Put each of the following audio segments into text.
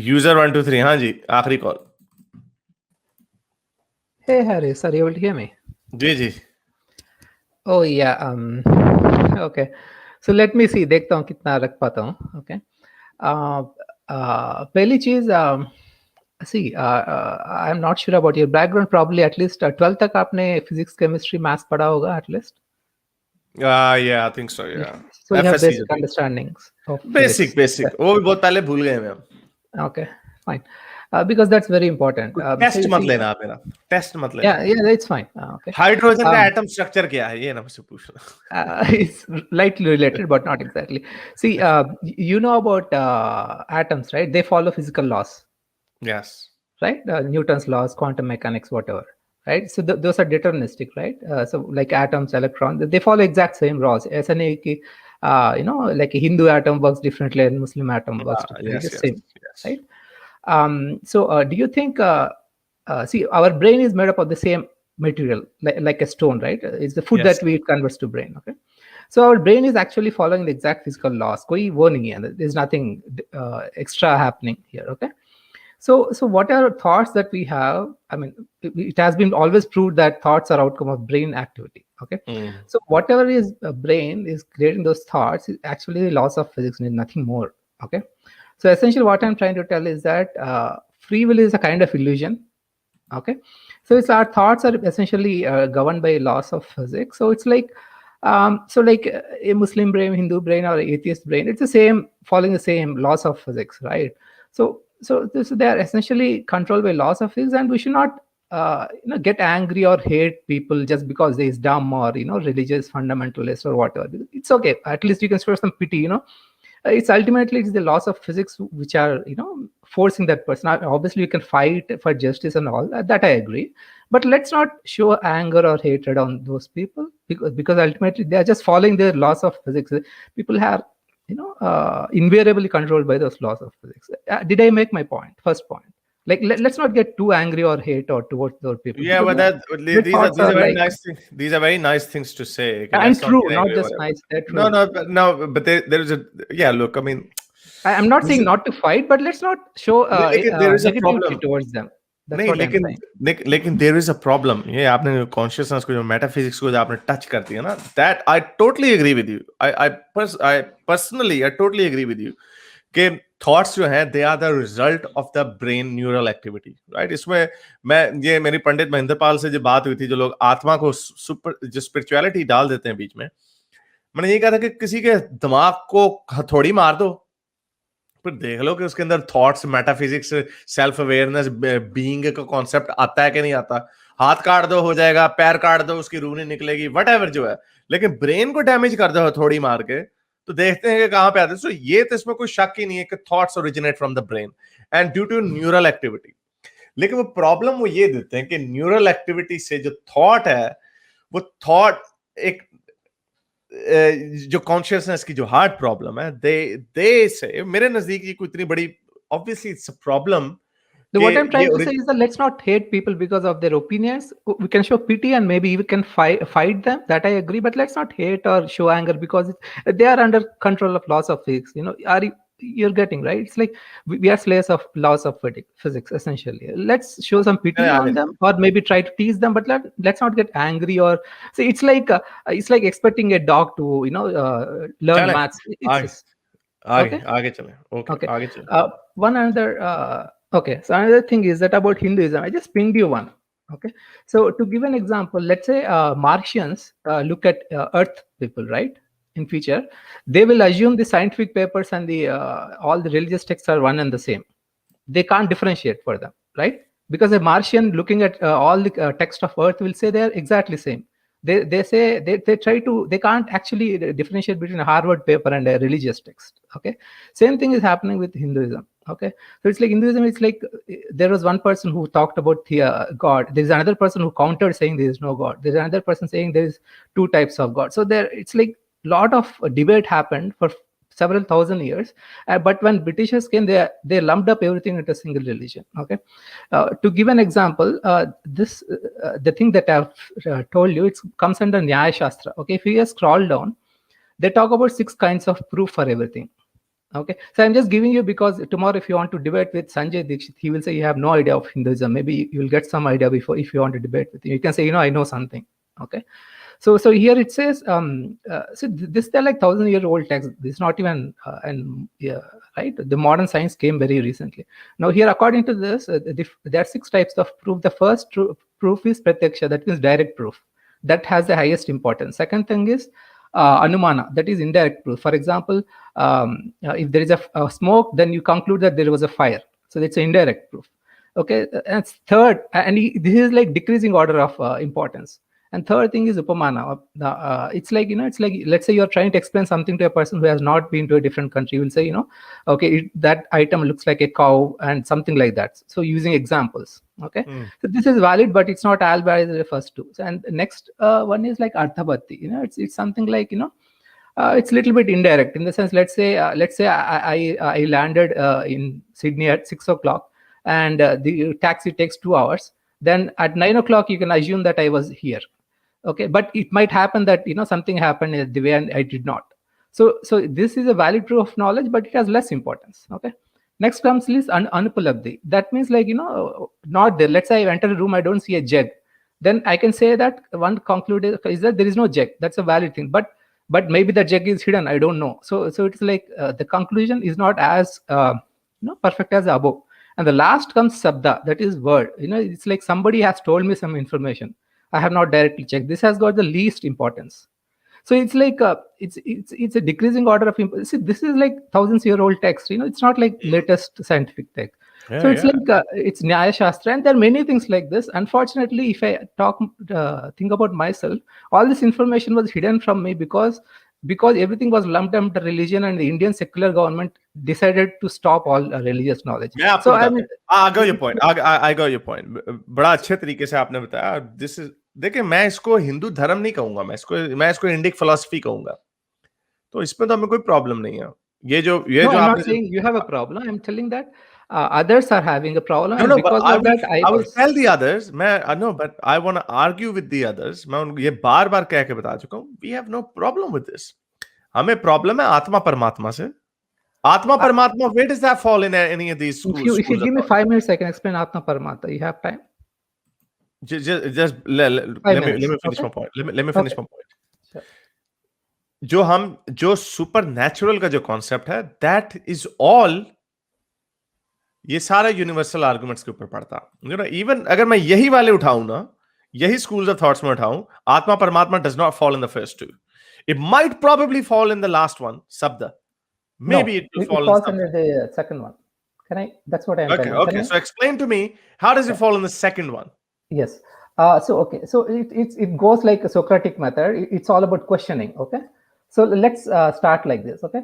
User 123, हाँ जी, आखिरी call. Hey Harris, are you able to hear me? जी जी। Oh yeah. Okay. So let me see. देखता हूँ कितना रख पाता हूँ. Okay. पहली चीज, see, I'm not sure about your background. Probably at least 12th तक आपने physics, chemistry, maths पढ़ा होगा at least. Yeah, I think so, yeah. So you have FSC basic understandings of basic physics. वो भी बहुत पहले भूल गए हम। Okay, fine. Because that's very important. Test So you मत see, लेना आप मेरा, टेस्ट मत लेना। yeah, that's fine. Okay. Hydrogen का एटम स्ट्रक्चर क्या है ये ना मुझसे पूछना। It's lightly related, but not exactly. See, you know about atoms, right? They follow physical laws, Yes. right? Newton's laws, quantum mechanics, whatever, right? So those are deterministic, right? So like atoms, electrons, they follow exact same laws. ऐसा नहीं कि like a Hindu atom works differently and Muslim atom works differently. Yes, Just yes, same, yes. right? So do you think? See, our brain is made up of the same material, like a stone, right? It's the food Yes. that we eat converts to brain. Okay. So our brain is actually following the exact physical laws. कोई वो नहीं है. There's nothing extra happening here. Okay. So what are thoughts that we have? I mean, it has been always proved that thoughts are outcome of brain activity. Okay. So whatever is brain is creating those thoughts is actually the laws of physics and nothing more. Okay. So essentially what I'm trying to tell is that free will is a kind of illusion. Okay. So it's our thoughts are essentially governed by laws of physics. So it's like like a Muslim brain, Hindu brain, or atheist brain, it's the same, following the same laws of physics, right? So they are essentially controlled by laws of physics, and we should not get angry or hate people just because they is dumb or religious fundamentalist or whatever. It's okay. At least you can show some pity. It's ultimately it's the laws of physics which are forcing that person. Obviously you can fight for justice and all that, I agree, but let's not show anger or hatred on those people, because ultimately they are just following the laws of physics. People have invariably controlled by those laws of physics. Did I make my point? First point, like let's not get too angry or hate or towards those people. Yeah, but these are very nice things. These are very nice things to say. And true, not just nice. They're true. No, but there is a look. I mean, I'm not saying not to fight, but let's not show there is a problem negativity towards them. That's नहीं, what I'm saying. लेकिन there is a problem. ये आपने consciousness को जो metaphysics को जो आपने touch कर दिया ना, that I totally agree with you. I personally totally agree with you. कि thoughts जो हैं they are the result of the brain neural activity, right? इसमें ये मेरी पंडित महेंद्र पाल से जो बात हुई थी, जो लोग आत्मा को जो spirituality डाल देते हैं बीच में, मैंने ये कहा था कि किसी के दिमाग को हथौड़ी मार दो, फिर देख लो कि उसके अंदर thoughts, metaphysics, self awareness, being का कॉन्सेप्ट आता है कि नहीं आता। हाथ काट दो हो जाएगा, पैर काट दो उसकी रूह नहीं निकलेगी, व्हाटएवर जो है, लेकिन ब्रेन को डैमेज कर दो थोड़ी मार के, तो देखते हैं कि कहां पे आते हैं। सो ये तो इसमें कोई शक ही नहीं है कि thoughts originate from the brain and due to neural activity. लेकिन वो प्रॉब्लम वो ये देते हैं कि न्यूरल एक्टिविटी से जो थॉट है, वो थॉट एक जो कॉन्शियसनेस की जो हार्ड प्रॉब्लम है, दे से मेरे नजदीक ये कोई इतनी बड़ी, obviously it's a problem. What I'm trying to say is that let's not hate people because of their opinions. We can show pity and maybe we can fight them. That I agree, but let's not hate or show anger because they are under control of laws of physics. You're getting right. It's like we are slaves of laws of physics essentially. Let's show some pity on them, or maybe try to tease them, but let's not get angry or see. It's like expecting a dog to learn maths. आगे चले. Okay. आगे चले. One another. Okay, so another thing is that about Hinduism, I just pinged you one. Okay, so to give an example, let's say Martians look at Earth people, right? In future, they will assume the scientific papers and the all the religious texts are one and the same. They can't differentiate for them, right? Because a Martian looking at all the text of Earth will say they are exactly same. They say they can't actually differentiate between a Harvard paper and a religious text. Okay, same thing is happening with Hinduism. Okay, so it's like Hinduism, it's like there was one person who talked about God, there's another person who countered saying there is no God, there's another person saying there is two types of God. So there it's like lot of debate happened for several thousand years, but when Britishers came, they lumped up everything into a single religion. Okay, to give an example, the thing that I've told you, it comes under Nyaya Shastra. Okay, if you just scroll down, they talk about 6 kinds of proof for everything. Okay, so I'm just giving you because tomorrow if you want to debate with Sanjay Dikshit, he will say you have no idea of Hinduism. Maybe you will get some idea before if you want to debate with him. You can say, I know something. Okay, so here it says this they're like 1,000-year-old text. This is not even right. The modern science came very recently. Now here, according to this, there are 6 types of proof. The first proof is pratyaksha, that means direct proof. That has the highest importance. Second thing is anumana, that is indirect proof. For example, if there is a smoke, then you conclude that there was a fire. So that's an indirect proof. Okay, and third, this is like decreasing order of importance. And third thing is upamana. It's like, it's like, let's say you're trying to explain something to a person who has not been to a different country. You will say, okay, that item looks like a cow and something like that. So using examples. Okay, so this is valid, but it's not as bad as the first two. So, and the next one is like arthabhatti. It's something like, it's a little bit indirect in the sense, let's say I landed in Sydney at 6 o'clock and the taxi takes 2 hours. Then at 9 o'clock, you can assume that I was here. Okay, but it might happen that something happened the way and I did not. So this is a valid proof of knowledge, but it has less importance. Okay, next comes list anupalabdhi. That means like not there. Let's say I enter a room, I don't see a jug. Then I can say that one concluded is that there is no jug. That's a valid thing. But maybe the jug is hidden. I don't know. So it's like the conclusion is not as perfect as above. And the last comes sabda, that is word. It's like somebody has told me some information. I have not directly checked. This has got the least importance. So it's like it's a decreasing order of importance. See, this is like thousands-year-old text. It's not like latest scientific text. So it's like it's Nyaya Shastra, and there are many things like this. Unfortunately, if I think about myself, all this information was hidden from me because everything was lumped under religion, and the Indian secular government decided to stop all religious knowledge. So I got your point. I got your point. बड़ा अच्छे तरीके से आपने बताया. This is, देखिए, मैं इसको हिंदू धर्म नहीं कहूंगा, मैं इसको इंडिक फिलॉसफी कहूंगा. तो इसमें तो हमें कोई प्रॉब्लम नहीं है. ये जो I'm not saying you have a problem. I'm telling that others are having a problem. No, because of that, I will tell the others. No, but I want to argue with the others. मैं उनको ये बार-बार कह के बता चुका हूँ. We have no problem with this. हमें प्रॉब्लम है आत्मा परमात्मा से. Atma Paramatma, where does that fall in any of these schools? If you give me 5 minutes, I can explain Atma Paramatma. You have time? Just let me finish my point. Let me finish my point. Sure. जो supernatural का जो concept है, that is all, ये सारा universal arguments के ऊपर पड़ता. Even अगर मैं यही वाले उठाऊं ना, यही schools of thoughts में उठाऊं, Atma Paramatma does not fall in the first two. It might probably fall in the last one, Sabda. Maybe it falls under the second one. Can I? That's what I'm telling you. Okay. So explain to me, how does it fall in the second one? Yes. So it goes like a Socratic method. It's all about questioning. Okay. So let's start like this. Okay.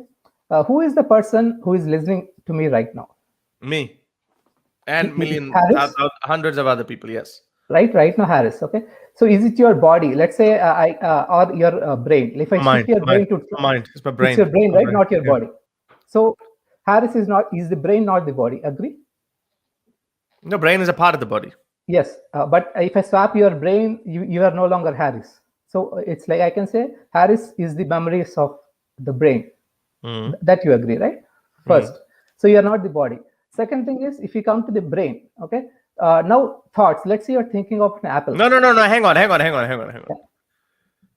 Who is the person who is listening to me right now? Me. And hundreds of other people. Yes. Right now, Harris. Okay. So is it your body? Let's say or your brain. If I shift your brain to mind, it's my brain. It's your brain, right? Not your body. So Harris is the brain, not the body. Agree? The brain is a part of the body. Yes, but if I swap your brain, you are no longer Harris. So it's like I can say Harris is the memories of the brain. That you agree, right? First, so you are not the body. Second thing is, if you come to the brain, okay. Now thoughts. Let's say you're thinking of an apple. No. Hang on. Yeah.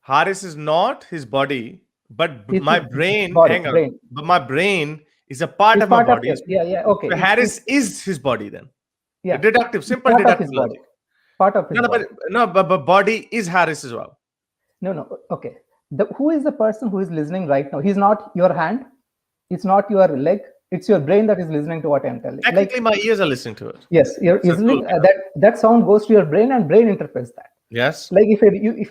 Harris is not his body, but my brain. But my brain is a part of my body. Okay. So Harris is his body then. Yeah. Simple deductive logic. Part of his body. But body is Harris as well. No. Okay. Who is the person who is listening right now? He's not your hand. It's not your leg. It's your brain that is listening to what I'm telling. Technically, my ears are listening to it. Yes, that sound goes to your brain and brain interprets that. Yes. Like if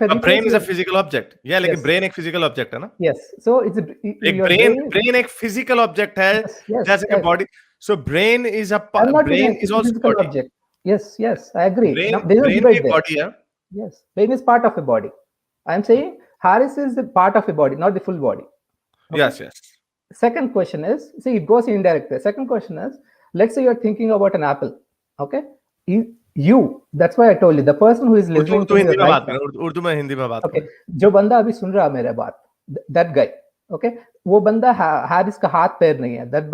a brain is a physical object. Yeah, like a brain एक physical object है ना? Yes. So it's brain एक physical object है. Yes. That's like a body. So brain is brain is also physical body. Object. Yes, I agree. Brain body, yeah. Yes, brain is part of a body. I'm saying Harris is the part of a body, not the full body. Okay? Yes. Second question is, see, it goes indirect. The second question is, let's say you're thinking about an apple. Okay, that's why I told you, the person who is listening to Urdu में Hindi में बात. Okay, जो बंदा अभी सुन रहा मेरे बात, that guy. Okay, वो बंदा हारिस का हाथ पैर नहीं है. That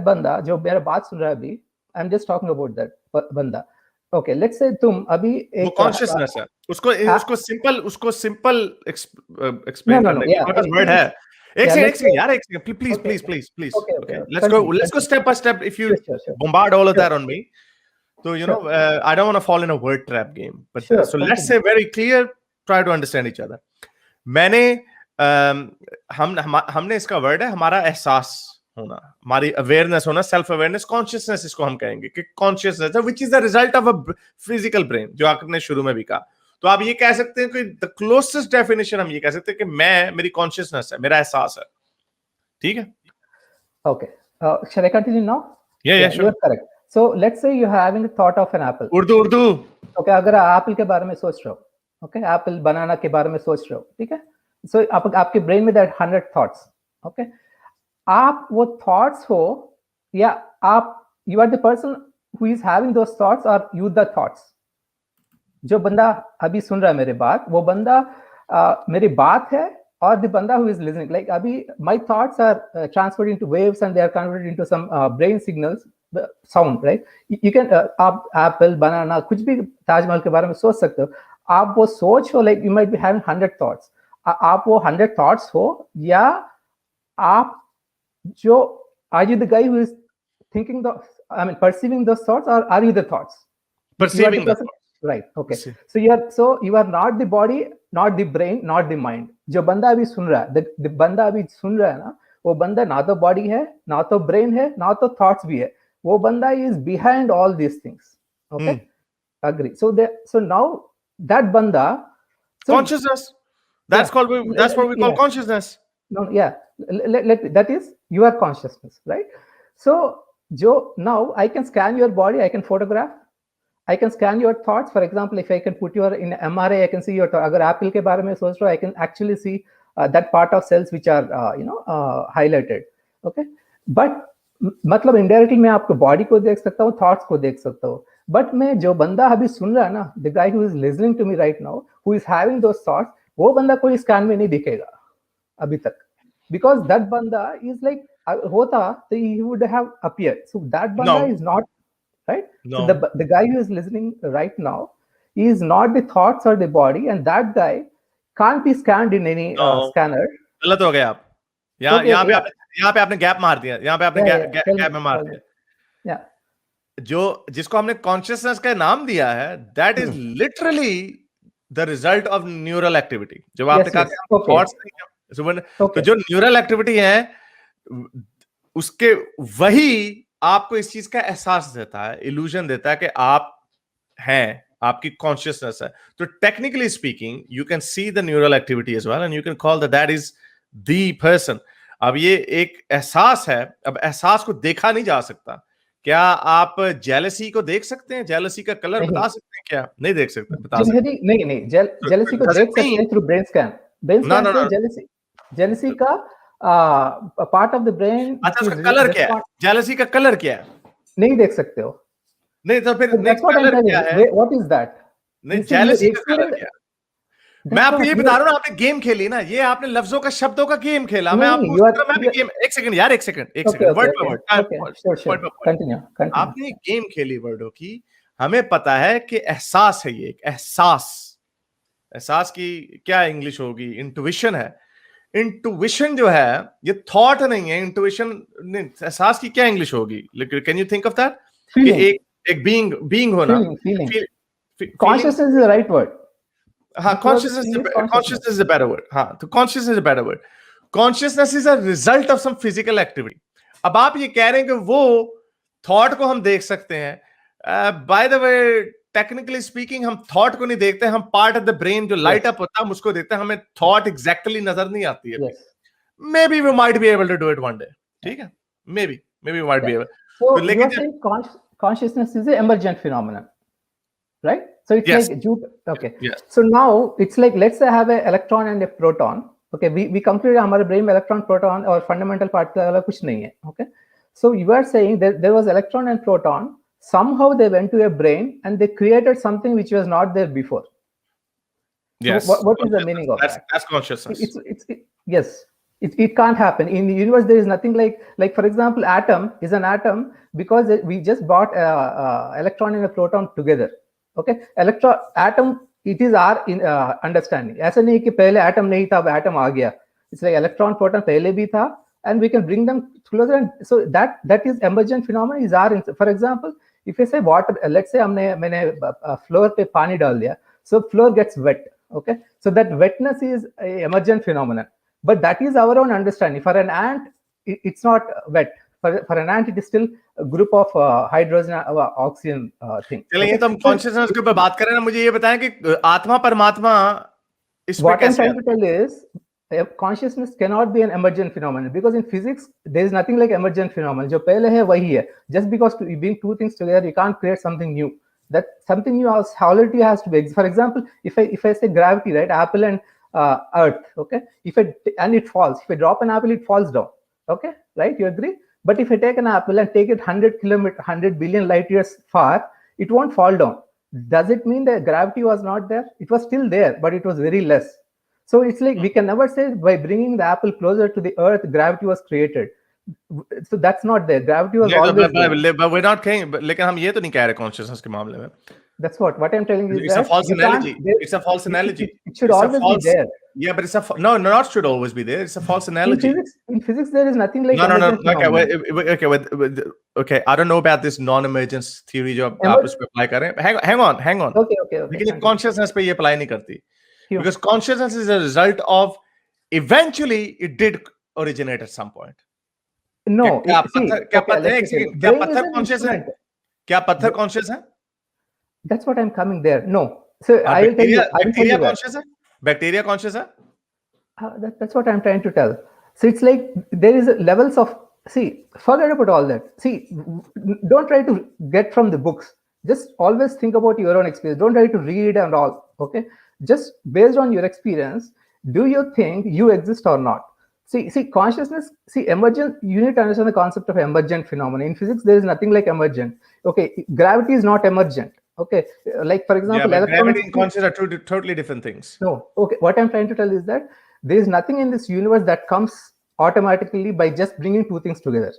बंदा जो मेरा बात सुन रहा है अभी, I'm just talking about that बंदा. Okay, let's say तुम अभी वो एक कॉन्शियसनेस है, उसको simple no explain no no करने की yeah मेरे पास वर्ड है। एक let's सेकंड say यार, एक second please okay please please okay okay okay, continue let's go step by step. If you sure bombard all of sure that on me, so sure I don't want to fall in a word trap game, but sure so let's continue say very clear, try to understand each other. मैंने हमने इसका word है हमारा एहसास होना, हमारी awareness होना, self awareness, consciousness इसको हम कहेंगे कि कॉन्शियसनेस है which is the result of a physical brain, जो आपने शुरू में भी कहा। तो आप ये कह सकते हैं कि द क्लोजेस्ट डेफिनेशन हम ये कह सकते हैं कि मेरी कॉन्शियसनेस है, मेरा एहसास है। ठीक है? Okay, shall I continue now? Yeah, sure. You are correct. So let's say you're having a thought of an apple. Urdu Okay, अगर आप एप्पल के बारे में सोच रहे हो, okay, एप्पल बनाना के बारे में सोच रहे हो, ठीक है? So आपके ब्रेन में दैट 100 thoughts, okay? आप वो थॉट्स हो या आप you are the person who is having those thoughts और यू द थॉट्स? जो बंदा अभी सुन रहा है मेरे बात, वो बंदा मेरी बात है, और द बंदा हु इज लिसनिंग, लाइक अभी my thoughts are transferred into waves and they are converted into some brain signals, sound, right? You can आप एप्पल बनाना कुछ भी ताजमहल के बारे में सोच सकते हो। आप वो सोच हो, like you might be having 100 thoughts, आप वो 100 थॉट्स हो, या आप जो are you the guy who is thinking perceiving those thoughts, or are you the thoughts? perceiving the person, right? Okay, so you are not the body, not the brain, not the mind. जो बंदा अभी सुन रहा है, the बंदा अभी सुन रहा है ना, वो बंदा ना तो बॉडी है, ना तो ब्रेन है, ना तो थॉट्स भी है, वो बंदा is behind all these things. Okay, agree. So now that banda, consciousness, that's what we call consciousness. No, yeah, that is your consciousness, right? So now I can scan your body, I can photograph, I can scan your thoughts. For example, if I can put your in MRI, I can see your thought. अगर Apple के बारे में सोच रहे हो, I can actually see that part of cells which are highlighted. Okay, but मतलब indirectly मैं आपको बॉडी को देख सकता हूँ, थॉट्स को देख सकता हूँ, बट मैं जो बंदा अभी सुन रहा है ना, the guy who is listening to me right now, who is having those thoughts, वो बंदा कोई स्कैन में नहीं दिखेगा अभी तक, because that banda is like hota, so he would have appeared. So that banda is not, right? No. So the guy who is listening right now is not the thoughts or the body, and that guy can't be scanned in any scanner. गलत हो गए आप। यहाँ पे आपने gap मार दिया, यहाँ पे आपने गैप में मार दिया। जो जिसको हमने कॉन्शियसनेस का नाम दिया है, that is literally the result of neural activity. जब आपने कहा थॉट्स तो जो न्यूरल एक्टिविटी है, उसके वही आपको इस चीज का एहसास देता है, इल्यूजन देता है कि आप हैं, आपकी कॉन्शियसनेस है। तो technically speaking you can see the neural activity as well, and you can call that is the person. अब ये एक एहसास है, अब एहसास को देखा नहीं जा सकता। क्या आप जेलसी को देख सकते हैं? जेलसी का कलर बता सकते हैं क्या? नहीं देख सकते, बता सकते नहीं जेलसी को देख सकते हैं through brain scan. Brain scan से जेलसी का पार्ट ऑफ द ब्रेन। अच्छा, उसका कलर क्या है? जेलसी का कलर क्या है? नहीं देख सकते हो। नहीं तो फिर कलर क्या है? What is that? नहीं, जेलसी का कलर क्या है? मैं आपको ये बता रहा हूँ, आपने गेम खेली ना, ये आपने लफ्जों का, शब्दों का गेम खेला। मैं आपको गेम, एक सेकंड यार, एक सेकंड वर्ड पर वर्ड, आपने गेम खेली वर्डों की। हमें पता है कि एहसास है, ये एक एहसास की क्या इंग्लिश होगी? इंट्यूशन है। इंट्यूशन जो है ये थॉट नहीं है, इंट्यूशन एहसास की क्या इंग्लिश होगी? Can you think of that? कि एक बीइंग होना, consciousness is the right word. हाँ, consciousness is a better word. हाँ, तो consciousness is a better word. Consciousness is a result of some physical activity. अब आप ये कह रहे हैं कि वो थॉट को हम देख सकते हैं। By the way, technically speaking हम थॉट को नहीं देखते, हम पार्ट ऑफ द ब्रेन जो लाइट अप होता है हम उसको देखते हैं। हमें थॉट एग्जैक्टली नजर नहीं आती है। Maybe we might be able to do it one day. ठीक है, maybe we might be able. So लेकिन consciousness is an emergent phenomenon, right? So it's like okay. Yes. So now it's like, let's say I have an electron and a proton. Okay, we completed हमारे brain में electron, proton और fundamental particle वाला कुछ नहीं है. Okay, so you are saying that there was electron and proton. Somehow they went to a brain and they created something which was not there before. Yes. So what is the meaning of that? That's consciousness. Yes. It can't happen in the universe. There is nothing like for example, atom is an atom because we just brought electron and a proton together. Okay, electron atom, it is our understanding. ऐसा नहीं कि पहले atom नहीं था अब atom आ गया. It's like electron proton पहले भी था and we can bring them closer, and so that is emergent phenomenon is our. For example, if I say water, let's say मैंने floor पे पानी डाल दिया, so floor gets wet. Okay, so that wetness is a emergent phenomenon, but that is our own understanding. For an ant, it's not wet. For an ant, it is still a group of hydrogen oxygen thing. चलिए, ये तो हम consciousness के ऊपर बात कर रहे हैं ना, मुझे ये बताएं कि आत्मा परमात्मा इस पे What I'm कैसे trying to tell is consciousness cannot be an emergent phenomenon, because in physics there is nothing like emergent phenomenon. जो पहले है वही है. Just because being two things together, you can't create something new. That something new already has to be. For example, if I say gravity, right? Apple and Earth. Okay. And it falls. If I drop an apple, it falls down. Okay, right? You agree? But if I take an apple and take it 100 billion light years far, it won't fall down. Does it mean that gravity was not there? It was still there, but it was very less. So it's like we can never say by bringing the apple closer to the earth, gravity was created. So that's not there. Gravity was always there. But we're not saying, लेकिन हम ये तो नहीं कह रहे consciousness के मामले में. That's what I'm telling you. It's a false analogy. It's a false analogy. It should always be there. Yeah, but it's not should always be there. It's a false analogy. In physics, there is nothing like No. Okay. I don't know about this non-emergence theory जो आप उस पे apply कर रहे हैं. Hang on. Okay. लेकिन ये consciousness पे ये apply नहीं करती. Because consciousness is a result of eventually it did originate at some point. No. क्या पत्थर conscious है? क्या पत्थर conscious है? That's what I'm coming there. No. So I'll tell you. Bacteria conscious है? Bacteria conscious है? That's what I'm trying to tell. So it's like there is levels of. See, forget about all that. See, don't try to get from the books. Just always think about your own experience. Don't try to read and all. Okay. Just based on your experience, do you think you exist or not? See, consciousness, emergent, you need to understand the concept of emergent phenomena. In physics, there is nothing like emergent. Okay, gravity is not emergent. Okay, like for example, gravity and consciousness are two totally different things. No, okay, what I'm trying to tell is that there is nothing in this universe that comes automatically by just bringing two things together.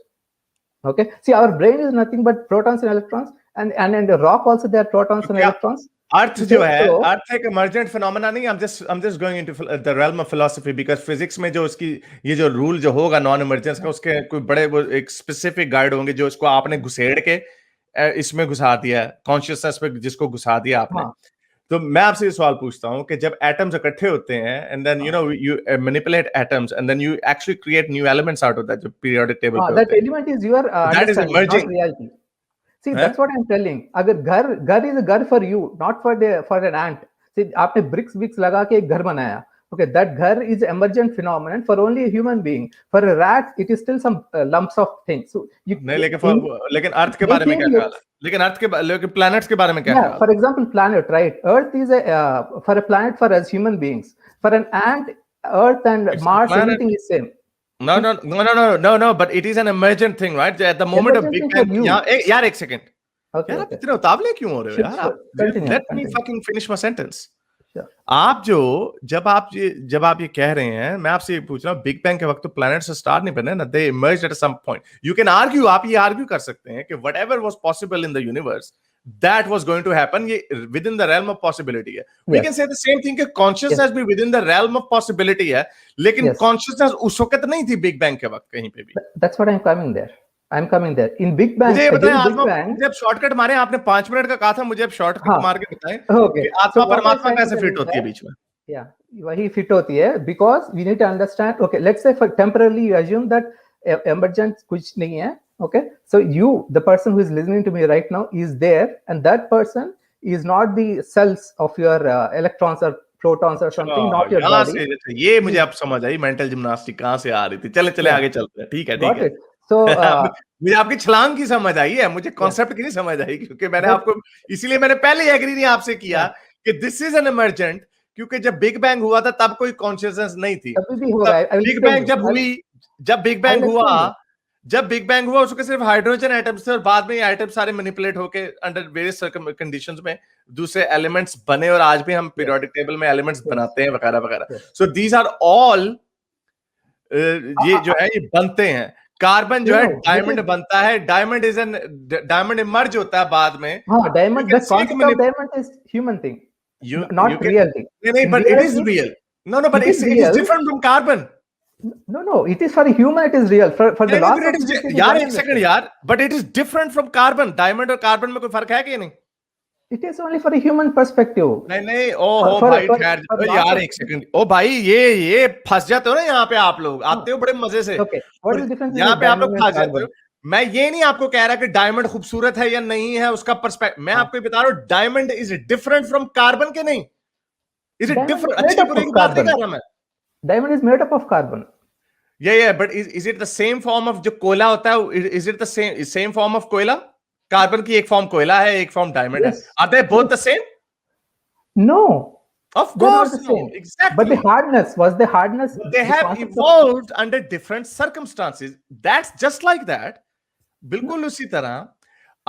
Okay, see, our brain is nothing but protons and electrons, and in the rock also there are protons and electrons. अर्थ जो है, अर्थ एक emergent phenomena नहीं. I'm just going into the realm of philosophy because physics में जो उसकी ये जो rule जो होगा non emergence का, उसके कोई बड़े एक specific guide होंगे जो इसको आपने घुसेड़ के इसमें घुसा दिया है, consciousness में जिसको घुसा दिया आपने. तो मैं आपसे ये सवाल पूछता हूँ कि जब atoms इकट्ठे होते हैं and then you manipulate atoms and then you actually create new elements out of that जो periodic table पे that element is your that is emerging, not reality. See, that's what I'm telling. अगर घर is a घर for you, not for an ant. See, आपने bricks लगा के एक घर बनाया. Okay, that घर is emergent phenomenon for only a human being. For a rat, it is still some lumps of things. So नहीं, लेकिन अर्थ के बारे में क्या ख्याल है? लेकिन planets के बारे में क्या ख्याल है? For example, planet, right? Earth is for a planet for us human beings. For an ant, Earth and Mars, everything is same. No, but it is an emergent thing, right? At the moment of Big Bang, यार एक second. Okay. यार आप इतने उतावले क्यों हो रहे हो यार? Let me fucking finish my sentence. आप जब आप ये कह रहे हैं, मैं आपसे ये पूछ रहा हूँ, बिग बैंग के वक्त तो प्लैनेट से स्टार नहीं बने ना, they emerged at some point. You can argue, आप ये आर्ग्यू कर सकते हैं कि whatever was possible in the universe, that was going to happen, ये within the realm of possibility है. We can say the same thing कि consciousness भी within the realm of possibility है, लेकिन consciousness उस वक्त नहीं थी बिग बैंग के वक्त कहीं पे भी. That's what I'm coming there. In Big Bang. मुझे बताएं, जब शॉर्टकट मारे, आपने 5 मिनट का कहा था, मुझे अब शॉर्टकट मार के बताएं कि आत्मा परमात्मा कैसे फिट होती है बीच में. Yeah, वही फिट होती है because we need to understand. Okay, let's say for temporarily you assume that emergence कुछ नहीं है. Okay, so you, the person who is listening to me right now, is there, and that person is not the cells of your electrons or protons or something, not your body. ये मुझे अब समझ आई, mental gymnastic कहाँ से आ रही थी. चले आगे चलते हैं. ठीक है. So मुझे आपकी छलांग की समझ आई है, मुझे कॉन्सेप्ट की नहीं समझ आई, क्योंकि मैंने आपको इसीलिए मैंने पहले एग्री नहीं आपसे किया कि दिस इज एन इमर्जेंट, क्योंकि जब बिग बैंग हुआ था तब कोई कॉन्शियसनेस नहीं थी. बिग बैंग जब बिग बैंग हुआ उसके सिर्फ हाइड्रोजन एटम्स थे और बाद में ये एटम्स सारे मैनिपुलेट होके अंडर वेरियस कंडीशंस में दूसरे एलिमेंट्स बने और आज भी हम पीरियोडिक टेबल में एलिमेंट्स बनाते हैं वगैरह वगैरह. सो दीज आर ऑल ये जो है ये बनते हैं। कार्बन जो है No, डायमंड बनता है, डायमंड इमर्ज होता है बाद में। You diamond. can The see concept of diamond is human thing, you not can real thing. नहीं, In but it is reality, real. No, but it is it is real. different from carbon. No. It is for a human. It is real. For the नहीं, laws but of it is physics, it is यार one एक and the second same. यार, but it is different from carbon. Diamond और carbon में कोई फर्क है कि नहीं? It is only for a human perspective. नहीं, ओहो भाई ठहर For laws यार of एक सेकंड। ओ भाई ये फंस जाते हो ना यहाँ पे, आप लोग आते no. हो बड़े मजे से। Okay. What और is the difference यहाँ between पे आप लोग diamond and फंस जाते हो। carbon? मैं ये नहीं आपको कह रहा कि डायमंड खूबसूरत है या नहीं है, उसका पर्सपेक्टिव मैं आपको बता रहा हूँ। Diamond is different from carbon के नहीं? Is it Diamond is different? made अच्छी up बुरी of की बात नहीं carbon. कर रहा मैं। Diamond is made up of carbon. Yeah, but is it the same form of जो कोयला होता है? Is it the same form of कोयला? कार्बन की एक फॉर्म कोयला है, एक फॉर्म डायमंड है। Yes. Are they both the same? No. Of They're not course the no, same. exactly. But the hardness was the hardness. But they The have concept of evolved under different circumstances. That's just like that. बिल्कुल उसी तरह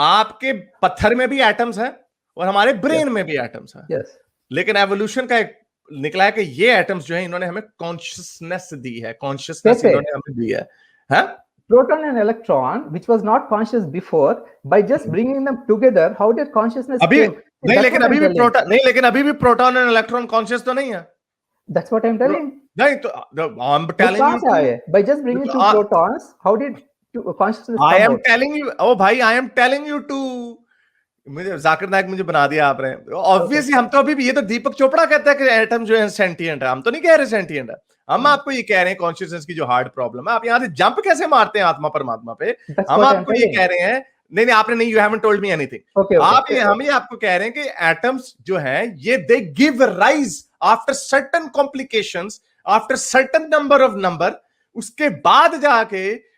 आपके पत्थर में भी atoms हैं और हमारे ब्रेन में भी एटम्स हैं। yes. लेकिन एवोल्यूशन का एक निकला है कि ये एटम्स जो है इन्होंने हमें कॉन्शियसनेस दी है, कॉन्शियसनेस Pepe. इन्होंने हमें दी है। हाँ? Proton and electron, which was not conscious before, by just bringing them together, how did consciousness अभी came? नहीं, That's लेकिन what I'm अभी भी telling. प्रोटॉन नहीं, लेकिन अभी भी प्रोटॉन और इलेक्ट्रॉन कॉन्शियस तो नहीं है। That's what I'm telling. नहीं तो I'm वो telling कहाँ you से आए? By just bringing two protons, how did consciousness I come am out? telling you, ओ भाई I am telling you to मुझे जाकिर नायक मुझे बना दिया आपने। ऑब्वियसली हम तो अभी भी, ये तो दीपक चोपड़ा कहता है कि एटम जो है सेंटिएंट है, हम तो नहीं कह रहे सेंटिएंट है। हम आपको ये कह रहे हैं कॉन्शियसनेस की जो हार्ड प्रॉब्लम है। आप यहाँ से जंप कैसे मारते हैं आत्मा परमात्मा पे? That's हम what I'm आपको ये telling. कह रहे हैं, नहीं आपने नहीं, you haven't told me anything. Okay. आप ये हम ये आपको कह रहे हैं कि एटम्स जो हैं ये they give rise after certain complications, after certain number, उसके बाद जाके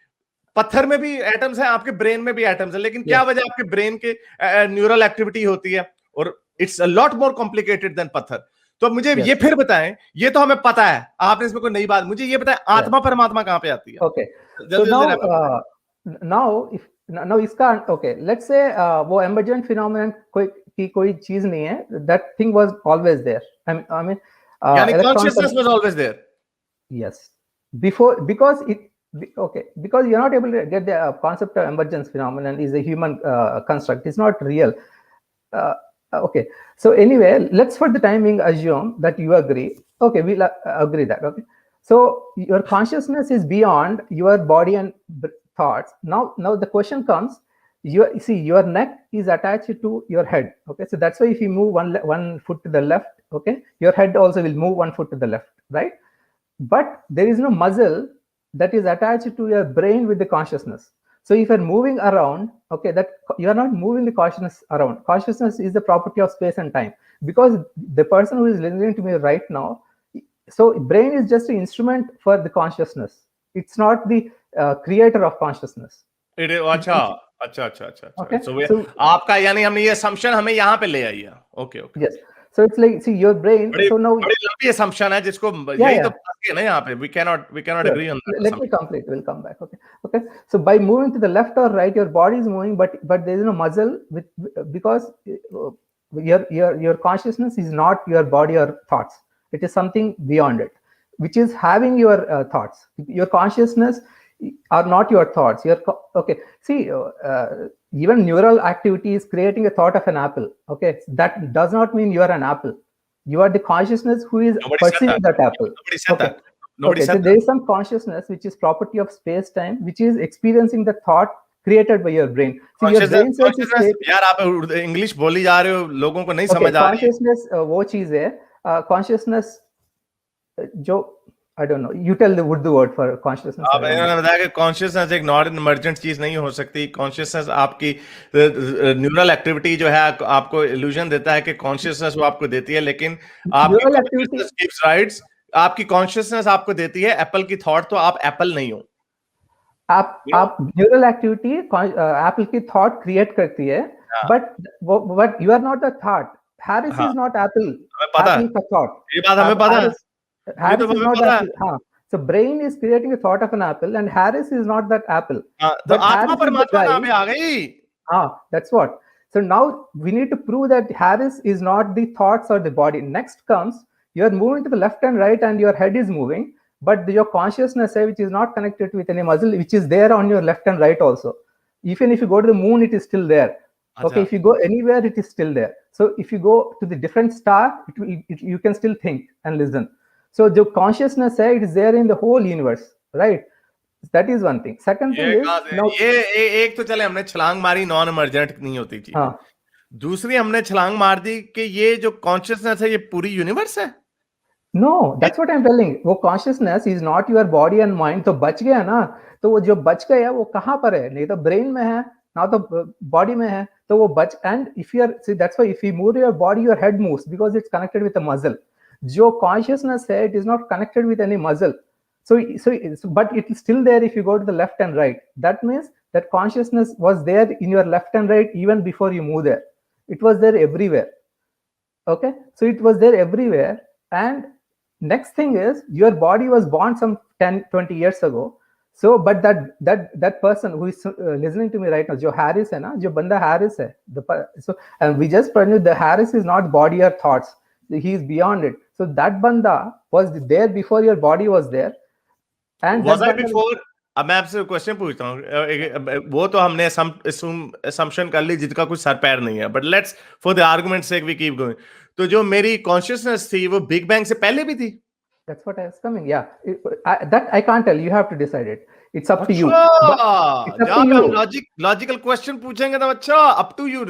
पत्थर में भी एटम्स हैं, आपके ब्रेन में भी एटम्स हैं। लेकिन क्या वजह आपके ब्रेन के न्यूरल एक्टिविटी होती है और it's a lot more complicated then पत्थर। तो अब मुझे ये फिर बताएं, ये तो हमें पता है, आपने इसमें कोई नई बात, मुझे ये बताएं आत्मा परमात्मा कहां पे आती है? Okay. So now इसका okay, let's say वो emergent phenomenon कोई चीज नहीं है, that thing was always there. I mean यानी consciousness was always there. Yes. Because you're not able to get the concept of emergence phenomenon is a human construct. It's not real. Okay. So anyway, let's for the time being assume that you agree. Okay, we'll agree that. Okay. So your consciousness is beyond your body and thoughts. Now the question comes. Your neck is attached to your head. Okay. So that's why if you move one foot to the left, okay, your head also will move 1 foot to the left, right? But there is no muscle that is attached to your brain with the consciousness. So if you're moving around, okay, that you are not moving the consciousness around. Consciousness is the property of space and time. Because the person who is listening to me right now, so brain is just an instrument for the consciousness. It's not the creator of consciousness. It is, अच्छा. Okay. So आपका यानी हमने ये assumption हमें यहाँ पे ले आई है. Okay. Yes. So it's like, see, your brain. So now बड़ी लंबी assumption है जिसको यही तो बात है ना यहाँ पे. We cannot agree on that. Let me complete. We'll come back. Okay. So by moving to the left or right, your body is moving, but there is no muscle because your consciousness is not your body or thoughts. It is something beyond it, which is having your thoughts. Your consciousness are not your thoughts. Okay. See, even neural activity is creating a thought of an apple. Okay, that does not mean you are an apple. You are the consciousness who is perceiving that apple. Nobody said that. Nobody said so there is some consciousness which is property of space-time, which is experiencing the thought created by your brain. So your brain cells is यार आप English बोली जा रहे हो, लोगों को नहीं समझ आ रही है. Consciousness वो चीज है. Consciousness जो I don't know. You tell the word for consciousness. आप इन्होंने बताया कि consciousness एक नॉन इमर्जेंट चीज नहीं हो सकती. consciousness आपकी न्यूरल एक्टिविटी जो है आपको इल्यूजन देता है कि consciousness वो आपको देती है, लेकिन आपकी consciousness gives rights. आपकी consciousness आपको देती है एप्पल की थॉट, तो आप एप्पल नहीं हो. आप न्यूरल एक्टिविटी एप्पल की थॉट क्रिएट करती है, but you are not the thought. Harris is not apple. Apple का थॉट. ये बात हमें पता है. Harris is not apple. So brain is creating a thought of an apple, and Harris is not that apple. तो आत्मा परमात्मा कहाँ पे आ गई? That's what. So now we need to prove that Harris is not the thoughts or the body. Next comes, you are moving to the left and right, and your head is moving. but your consciousness है, which is not connected with any muscle, which is there on your left and right also. Even if you go to the moon, it is still there. Okay, if you go anywhere, it is still there. So if you go to the different star, you can still think and listen. So the consciousness है, it is there in the whole universe, right? That is one thing. Second thing is now, एक तो चले हमने छलांग मारी, non emergent नहीं होती चीज। हाँ, दूसरी हमने छलांग मार दी कि ये जो कॉन्शियसनेस है ये पूरी यूनिवर्स है। No, that's what I'm telling. वो consciousness is not your body and mind. तो बच गया ना, तो वो जो बच गया वो कहाँ पर है? नहीं तो ब्रेन में है, ना तो बॉडी में है, तो वो बच, and if you are, see, that's why if you move your body, your head moves because it's connected with a muscle. जो consciousness है, it is not connected with any muscle. So but it is still there if you go to the left and right. That means that consciousness was there in your left and right even before you move there. It was there everywhere. Okay, so it was there everywhere. And next thing is your body was born some 10-20 years ago. So but that person who is listening to me right now, jo Harris hai na, jo banda Harris hai, so and we just pronounced the Harris is not body or thoughts, he is beyond it. So that banda was there before your body was there. And was I before? अब मैं आपसे question पूछता हूँ, वो तो हमने assumption कर ली जिसका कुछ सर पैर नहीं है, but let's for the argument sake we keep going. तो जो मेरी कॉन्शियसनेस थी वो बिग बैंग से पहले भी थी। That's what I was coming. Yeah, that I can't tell. You have to decide it. It's up to you. जब हम लॉजिकल क्वेश्चन पूछेंगे तो अच्छा up to you.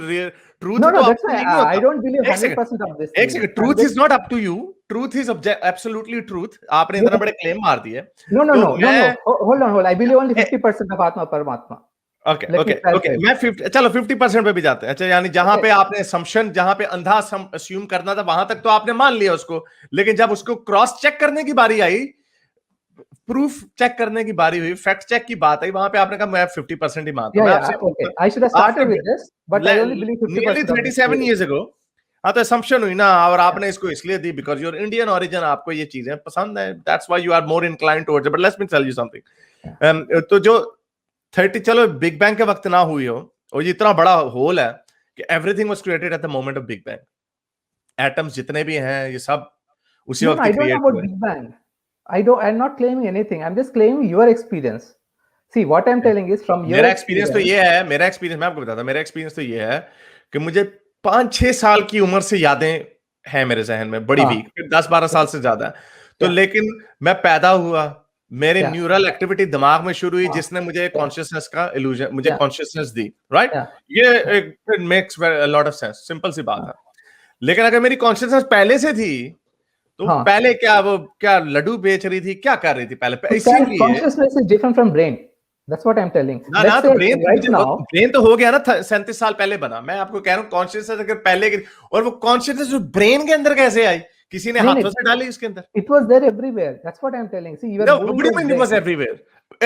Truth no, तो that's why I don't believe 100% of this. एक second, truth is not up to you. Truth is absolutely truth. आपने इतना बड़े क्लेम मार दिए। No. Hold on. I believe only 50% of आत्मा परमात्मा। Okay. मैं 50% पे भी जाते हैं। अच्छा, यानी जहां पे आपने असम्पशन, जहां पे अंधा अस्यूम करना था वहां तक तो आपने मान लिया उसको, लेकिन जब उसको क्रॉस चेक करने की बारी आई, प्रूफ चेक करने की बारी हुई, फैक्ट चेक की बात आई, वहां पे आपने कहा मैं 50% ही मानता हूं। Okay, I should have started with this, but I only believe 50%. Nearly 37 years ago, हाँ, तो असम्पशन हुई ना, और आपने इसको इसलिए दी बिकॉज योर इंडियन ओरिजिन, आपको ये चीजें पसंद है, that's why you are more inclined towards it. But let's me tell you something. तो जो 30, चलो बिग बैंग के वक्त ना हुई हो, और ये इतना बड़ा होल है कि everything was created at the moment of big bang. Atoms जितने भी हैं ये सब उसी वक्त क्रिएट हुए। Big bang I'm not claiming anything. I'm just claiming your experience. See, what I'm telling is from your experience तो ये है, मेरा एक्सपीरियंस मैं आपको बताता हूं, मेरा एक्सपीरियंस तो ये है कि मुझे 5-6 साल की उम्र से यादें हैं मेरे जहन में, बड़ी वीक, फिर 10-12 साल से ज्यादा। तो लेकिन मैं पैदा हुआ, मेरे न्यूरल एक्टिविटी दिमाग में शुरू हुई जिसने मुझे कॉन्शियसनेस का इल्यूजन, मुझे कॉन्शियसनेस दी, राइट? ये it makes lot of sense, simple सी बात है। लेकिन अगर मेरी कॉन्शियसनेस पहले से थी तो पहले क्या लड्डू बेच रही थी, क्या कर रही थी पहले? इसीलिए consciousness is different from brain. That's what I'm telling. ना तो ब्रेन तो हो गया ना 37 साल पहले बना। मैं आपको कह रहा हूँ कॉन्शियसनेस अगर पहले की, और वो कॉन्शियसनेस ब्रेन के अंदर कैसे आई? किसी ने हाथों से डाली इसके अंदर? It was there everywhere. That's what I'm telling. See, you are moving. It was everywhere.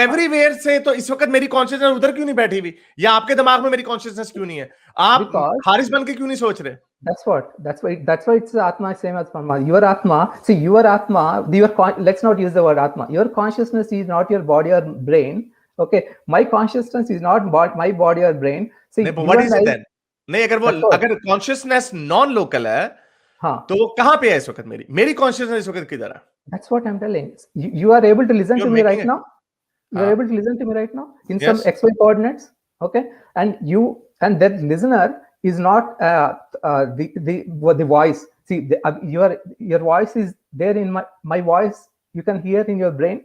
Everywhere से तो इस वक्त मेरी कॉन्शियसनेस उधर क्यों नहीं बैठी हुई, या आपके दिमाग में मेरी कॉन्शियसनेस क्यों नहीं है? आप हारिस बन के क्यों नहीं सोच रहे? That's why it's Atma, same as Parma. Your Atma, see, your Atma, let's not use the word Atma. Your consciousness is not your body or brain. Okay, my consciousness is not my body or brain. See, what is it then? नहीं, अगर consciousness non local है, हाँ, तो वो कहाँ पे है इस वक्त? मेरी consciousness इस वक्त किधर है? That's what I'm telling. You are able to listen to me right now. You are able to listen to me right now in some XY coordinates. Okay, and that listener is not the voice. See, your voice is there in my voice. You can hear in your brain.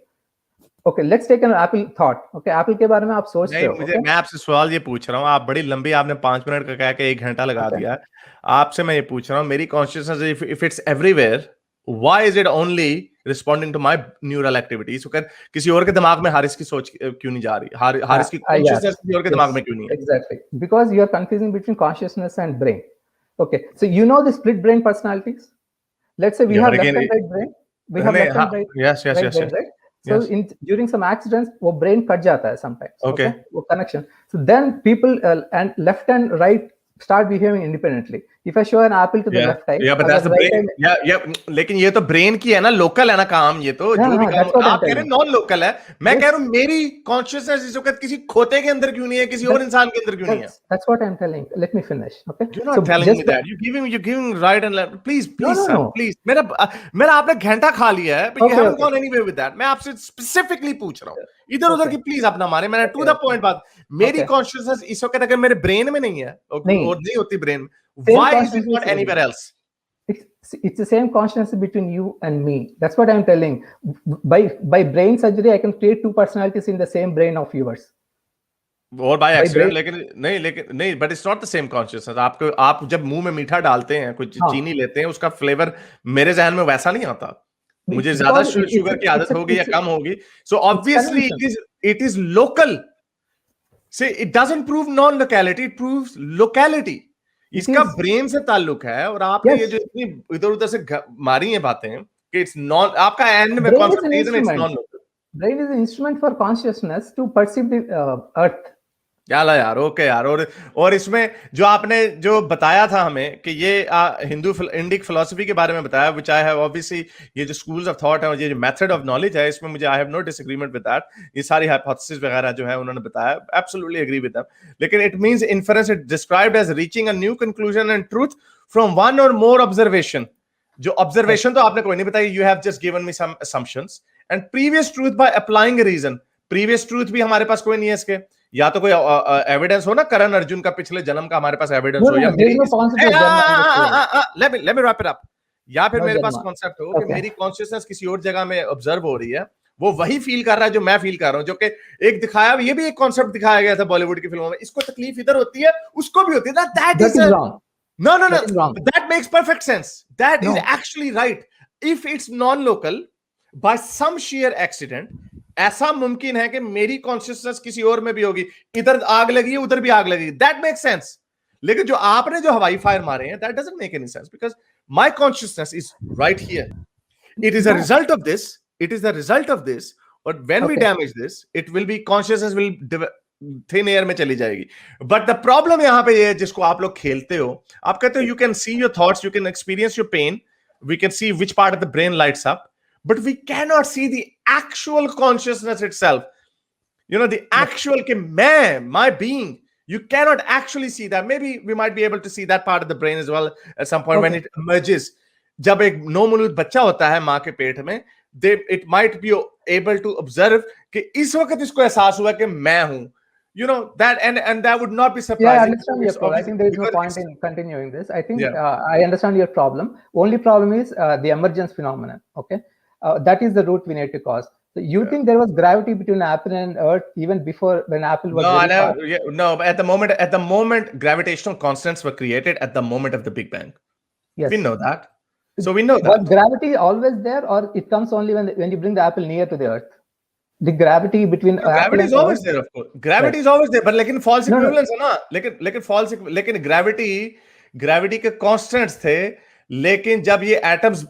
Okay, let's take an Apple thought. Okay, Apple के बारे में आप सोच रहे हो? मैं आपसे सवाल ये पूछ रहा हूँ, आप बड़ी लंबी, आपने 5 मिनट का कहा कि 1 घंटा लगा दिया। आपसे मैं ये पूछ रहा हूँ, मेरी consciousness if it's everywhere, why is it only responding to my neural activities? तो किसी और के दिमाग में हारिस की सोच क्यों नहीं जा रही? हारिस की कॉन्शियसनेस किसी और के दिमाग में क्यों नहीं है? Exactly, because you are confusing between consciousness and brain. Okay, so you know the split brain personalities. Let's say we have left and right brain. We have left and right. Yes. Right? So during some accidents, वो brain cut जाता है sometimes. Okay, वो connection. So then people and left and right start behaving independently. If I show an apple to the left eye, but on that's the the right brain. eye, लेकिन ये तो brain की है ना, local है ना काम, ये तो जो भी काम that's what I'm आप कह रहे हैं telling. नॉन लोकल है, मैं Yes. कह रहा हूँ मेरी कॉन्शियसनेस इस वक्त किसी खोते के अंदर क्यों नहीं है, किसी और इंसान के अंदर क्यों नहीं है? That's what I'm telling. Let me finish. Okay. You're not telling me that. You're giving right and left. Please, sir, No. please. मेरा आपने घंटा खा लिया है, but you Okay, haven't okay. gone anywhere with that. मैं आपसे specifically पूछ रहा हूँ. इधर उधर Okay. की प्लीज अपना मारे. मैंने Okay, to the okay. Point बात. मेरी Okay. कॉन्शियसनेस इस वक्त अगर मेरे ब्रेन में नहीं है और नहीं. नहीं होती ब्रेन में, Same why is it consciousness not is anywhere else? It's the same consciousness between you and me. That's what I'm telling. By brain surgery, I can create two personalities in the same brain of yours. और bye By accident, brain- लेकिन नहीं, but it's not the same consciousness. आप जब मुंह में मीठा डालते हैं, कुछ हाँ. चीनी लेते हैं, उसका फ्लेवर मेरे जहन में वैसा नहीं आता. मुझे It's ज्यादा because शुगर की आदत होगी या कम होगी, so obviously convention. it is local. See, it doesn't prove non locality, it proves locality. It इसका is- ब्रेन से ताल्लुक है, और आपने Yes. ये जो इतनी इधर उधर से मारी हैं बातें कि इट्स नॉन, आपका एंड में Brain is concept an reason it's instrument. Non local. Brain is an instrument for consciousness to perceive the earth. याला यार, ओके यार. और इसमें जो आपने जो बताया था हमें कि ये हिंदू इंडिक फिलोसफी के बारे में बताया, व्हिच आई हैव ऑब्वियसली, ये जो स्कूल्स ऑफ थॉट है और ये जो मेथड ऑफ नॉलेज है, इसमें मुझे I have no disagreement with that. ये सारी हाइपोथेसिस वगैरह जो है उन्होंने बताया, एब्सोल्युटली एग्री विद दैम. लेकिन it means inference, it described as reaching a new conclusion and truth from one or more observation. जो ऑब्जर्वेशन तो आपने कोई नहीं बताई, you have just given me some assumptions, and previous truth by applying a reason. Previous truth भी हमारे पास कोई नहीं है इसके. या तो कोई एविडेंस हो ना, करण अर्जुन का पिछले जन्म का हमारे पास एविडेंस हो, या मेरी let me wrap it up. या फिर मेरे पास कॉन्सेप्ट हो कि मेरी कॉन्शियसनेस किसी और जगह में ऑब्जर्व हो रही है, वो वही फील कर रहा है जो मैं फील कर रहा हूं, जो कि एक दिखाया, ये भी एक कॉन्सेप्ट दिखाया गया था बॉलीवुड की फिल्मों में. इसको तकलीफ इधर होती है, उसको भी होती है. That is wrong. No. That is wrong. That makes perfect sense. That is actually right. If it's non-local, by some sheer accident, ऐसा मुमकिन है कि मेरी कॉन्शियसनेस किसी और में भी होगी. इधर आग लगी है, उधर भी आग लगी. That makes sense. लेकिन जो आपने जो हवाई फायर मारे हैं, that doesn't make any sense, because my consciousness is right here. It is a result of this. It is the result of this. But when we damage this, it will be, consciousness will thin air में चली जाएगी. But the problem यहां पे ये है, जिसको आप लोग खेलते हो, आप कहते हो you can see your thoughts, you can experience your pain, we can see which part of the brain lights up, but we can not see the actual consciousness itself. You know, the actual कि मैं, my being, you cannot actually see that. Maybe we might be able to see that part of the brain as well at some point when it emerges. जब एक नौमौलूद बच्चा होता है माँ के पेट में, it might be able to observe कि इस वक्त इसको एहसास हुआ कि मैं हूं. You know that, and that would not be surprising. Yeah, I understand your problem. I think there is no point in continuing this. I think I understand your problem. Only problem is the emergence phenomenon. Okay, that is the root we need to cause. So you think there was gravity between Apple and Earth even before when Apple was very far? No, but at the moment, gravitational constants were created at the moment of the Big Bang. Yes, we know that. So we know that. Was gravity always there, or it comes only when you bring the Apple near to the Earth? The gravity between gravity is always there, of course. Gravity is always there, but लेकिन false equivalence है ना. लेकिन gravity के constants थे. लेकिन जब ये atoms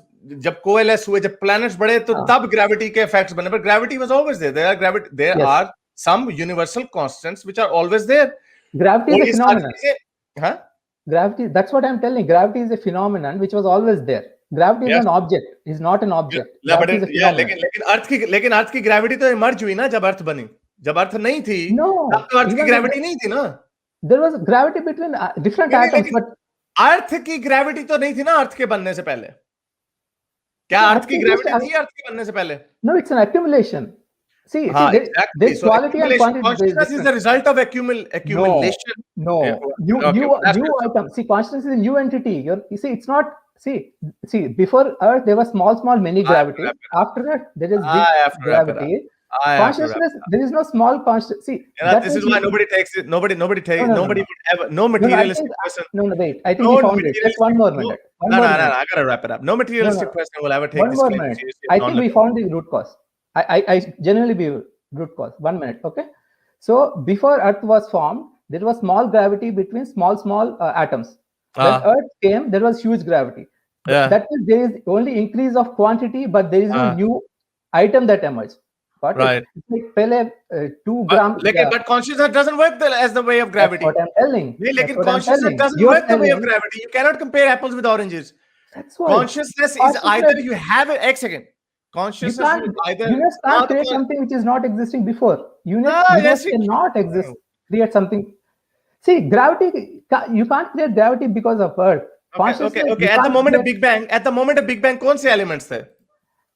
जब coalesce हुए, जब planets बढ़े, तो तब gravity के effects बने. But gravity was always there. There are some universal constants which are always there. Gravity is a phenomenon. Gravity, that's what I'm telling. Gravity is a phenomenon which was always there. Gravity is an object, is not an object. लेकिन अर्थ की gravity तो emerge हुई ना जब अर्थ बनी. जब अर्थ नहीं थी, तब तो अर्थ की ग्रेविटी नहीं थी ना. There was gravity between different atoms, but अर्थ की ग्रेविटी तो नहीं थी ना अर्थ के बनने से पहले. क्या अर्थ की ग्रेविटी थी अर्थ के बनने से पहले? No, it's an accumulation. See, there's quality and quantity. Consciousness is the result of accumulation. No. New item. See, consciousness is a new entity. You see, it's not. See, before Earth there was small mini gravity. After that, there is big gravity. Consciousness, there is no small consciousness. See, this is why nobody takes it. Nobody would ever. No materialistic person. No, wait. I think we found it. Just one more minute. No. I gotta wrap it up. No materialistic person will ever take this claim seriously. I think we found the root cause. I genuinely believe root cause. 1 minute, okay? So before Earth was formed, there was small gravity between small atoms. When Earth came, there was huge gravity. That means there is only increase of quantity, but there is no new item that emerged. Got it? Right. It's like पहले 2 gram. But consciousness doesn't work as the way of That's gravity. what I'm telling. नहीं, That's लेकिन what I'm consciousness telling. doesn't You're work the way of telling. gravity. You cannot compare apples with oranges. That's what. Consciousness is Consciousness- either you have it. एक second. You Consciousness can't. is either. Universe can't not create con- something which is not existing before. Universe, Ah, universe yes, it cannot can. exist. Create something. See, gravity. You can't create gravity because of Earth. Okay. Consciousness. you At the can't moment of create- Big Bang, कौन से elements थे?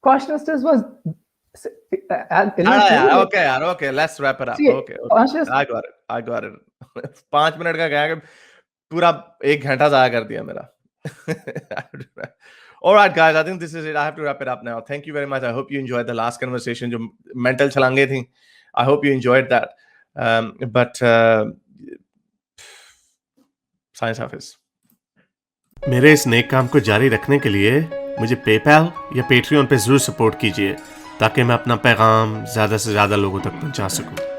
Consciousness was. Okay, यार. Okay, let's wrap it up. See, Okay. conscious- I got it. 5 minute का क्या कि पूरा 1 घंटा ज़ाया कर दिया मेरा. All right, guys. I think this is it. I have to wrap it up now. Thank you very much. I hope you enjoyed the last conversation. जो mental छलांगे थी. I hope you enjoyed that. But science office. मेरे इस नेक काम को जारी रखने के लिए मुझे पेपैल या पेट्रियन पे जरूर सपोर्ट कीजिए ताकि मैं अपना पैगाम ज़्यादा से ज़्यादा लोगों तक पहुंचा सकूं.